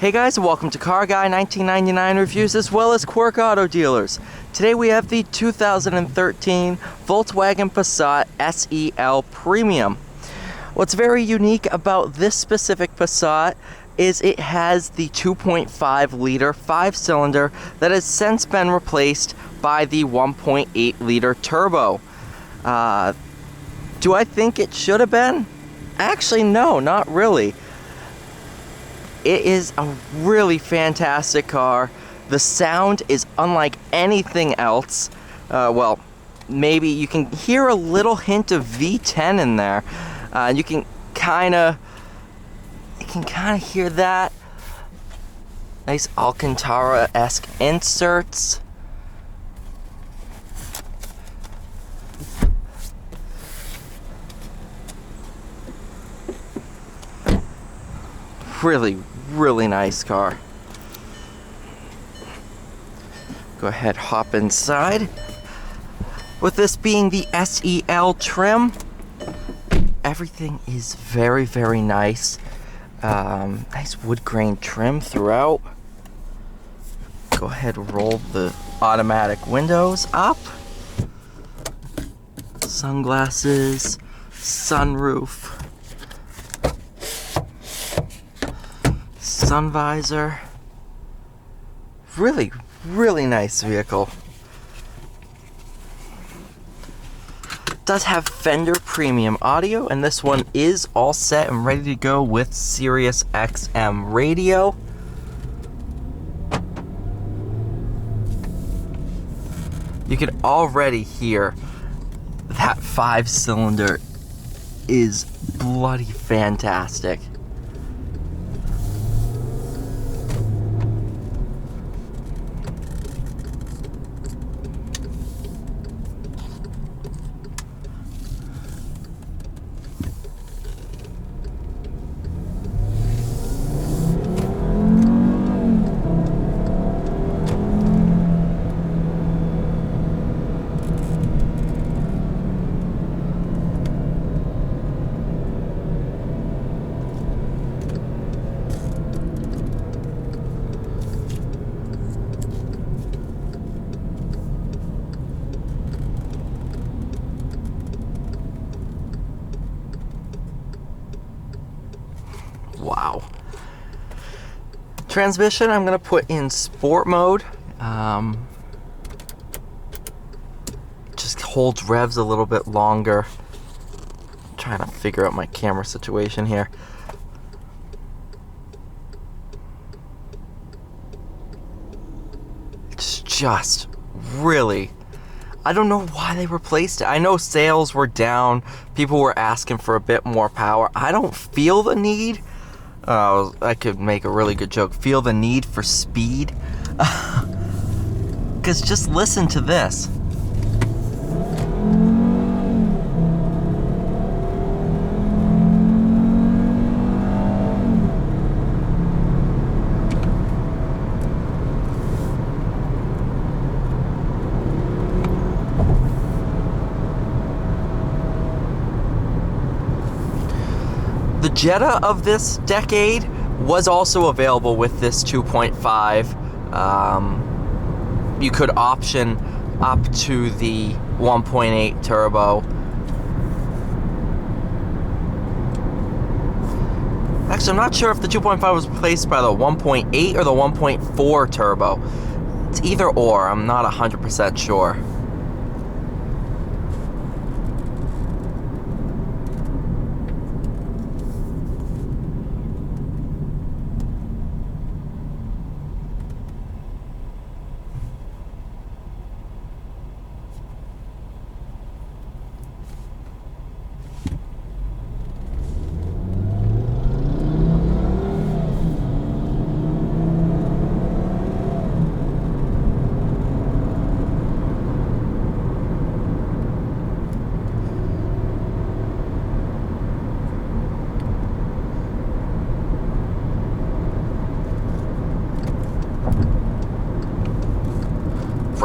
Hey guys, and welcome to Car Guy 1999 Reviews as well as Quirk Auto Dealers. Today we have the 2013 Volkswagen Passat SEL Premium. What's very unique about this specific Passat is it has the 2.5 liter 5-cylinder that has since been replaced by the 1.8 liter turbo. Do I think it should have been? Actually, no, not really. It is a really fantastic car. The sound is unlike anything else. Well, maybe you can hear a little hint of V10 in there. You can kind of hear that. Nice Alcantara-esque inserts. Really nice car. Go ahead, hop inside. With this being the SEL trim, everything is very nice. Nice wood grain trim throughout. Go ahead, roll the automatic windows up. Sunglasses, sunroof. Sun visor. Really nice vehicle. Does have Fender premium audio, and this one is all set and ready to go with Sirius XM radio. You can already hear that 5-cylinder is bloody fantastic. Wow. Transmission, I'm going to put in sport mode. Just holds revs a little bit longer. I'm trying to figure out my camera situation here. It's just really... I don't know why they replaced it. I know sales were down. People were asking for a bit more power. I don't feel the need. I could make a really good joke. Feel the need for speed. Because just listen to this. The Jetta of this decade was also available with this 2.5. You could option up to the 1.8 turbo. Actually, I'm not sure if the 2.5 was replaced by the 1.8 or the 1.4 turbo. It's either or, I'm not 100% sure.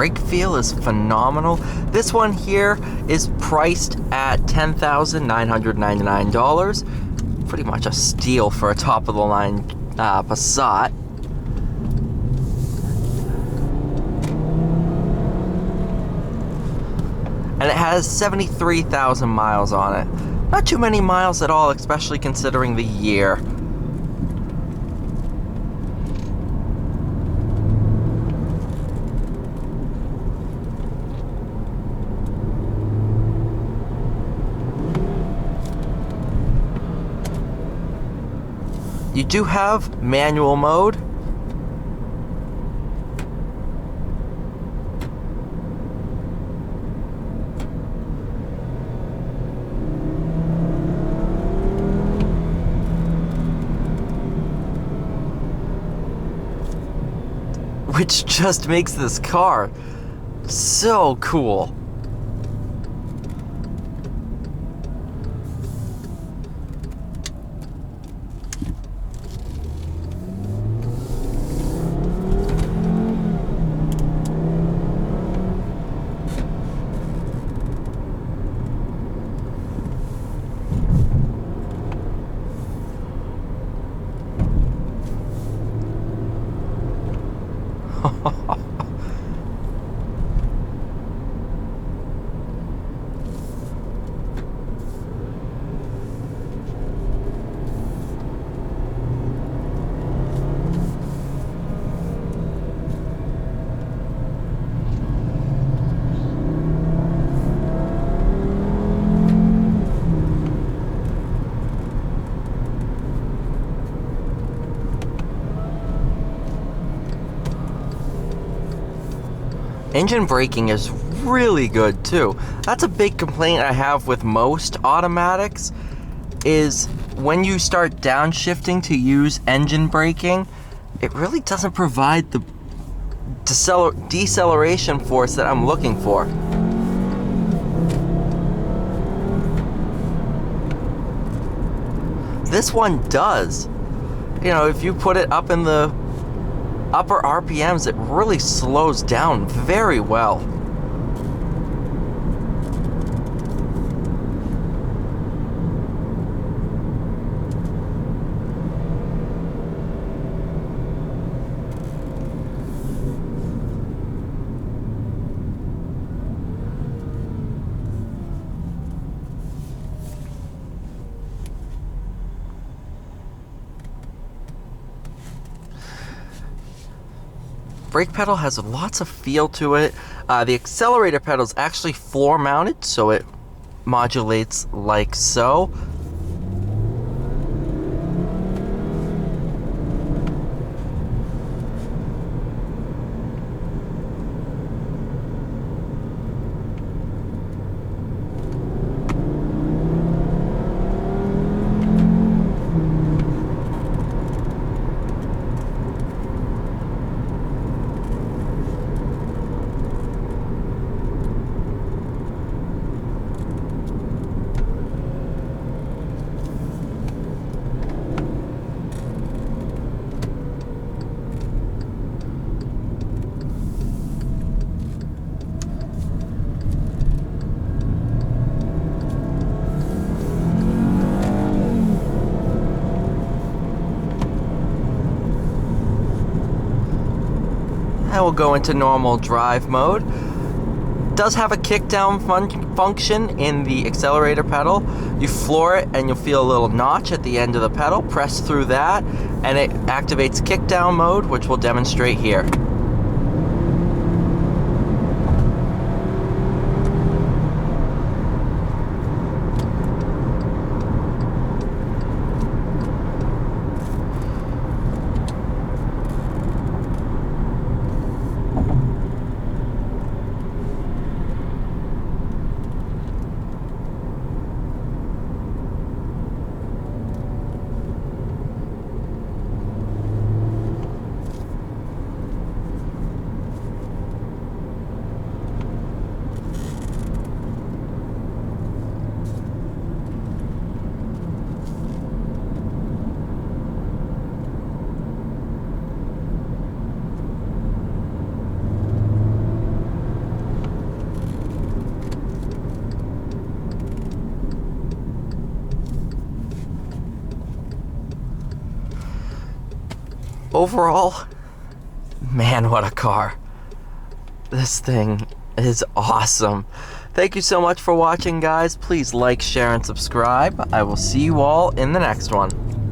brake feel is phenomenal. This one here is priced at $10,999. Pretty much a steal for a top-of-the-line Passat. And it has 73,000 miles on it. Not too many miles at all, especially considering the year. You do have manual mode. Which just makes this car so cool. Engine braking is really good too. That's a big complaint I have with most automatics, is when you start downshifting to use engine braking, it really doesn't provide the deceleration force that I'm looking for. This one does. You know, if you put it up in the upper RPMs, it really slows down very well. Brake pedal has lots of feel to it. The accelerator pedal is actually floor mounted, so it modulates like so. I will go into normal drive mode. Does have a kick down function in the accelerator pedal. You floor it and you'll feel a little notch at the end of the pedal. Press through that and it activates kick down mode, which we'll demonstrate here. overall, man, what a car. This thing is awesome. Thank you so much for watching, guys. Please like, share, and subscribe. I will see you all in the next one.